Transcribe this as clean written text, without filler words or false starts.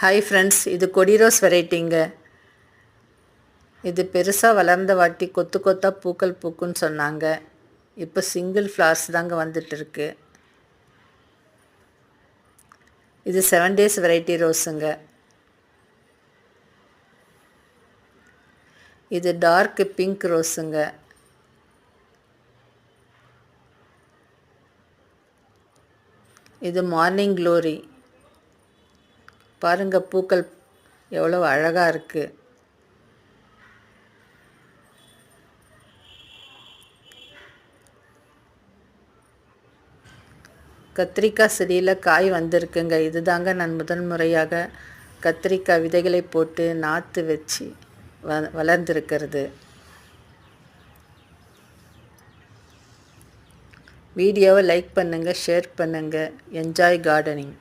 Hi friends, இது கொடி rose வெரைட்டிங்க. இது பெருசாக வளர்ந்த வாட்டி கொத்து கொத்தாக பூக்கள் பூக்குன்னு சொன்னாங்க. இப்போ சிங்கிள் ஃப்ளார்ஸ் தாங்க வந்துட்டுருக்கு. இது 7 days வெரைட்டி ரோஸுங்க. இது டார்க் பிங்க் ரோஸுங்க. இது மார்னிங் க்ளோரி. பாருங்க, பூக்கள் எவ்வளோ அழகாக இருக்குது. கத்திரிக்காய் செடியில் காய் வந்திருக்குங்க. இதுதாங்க நான் முதல் முறையாக கத்திரிக்காய் விதைகளை போட்டு நாற்று வச்சு வளர்ந்துருக்கிறது. வீடியோவை லைக் பண்ணுங்கள், ஷேர் பண்ணுங்கள். Enjoy gardening.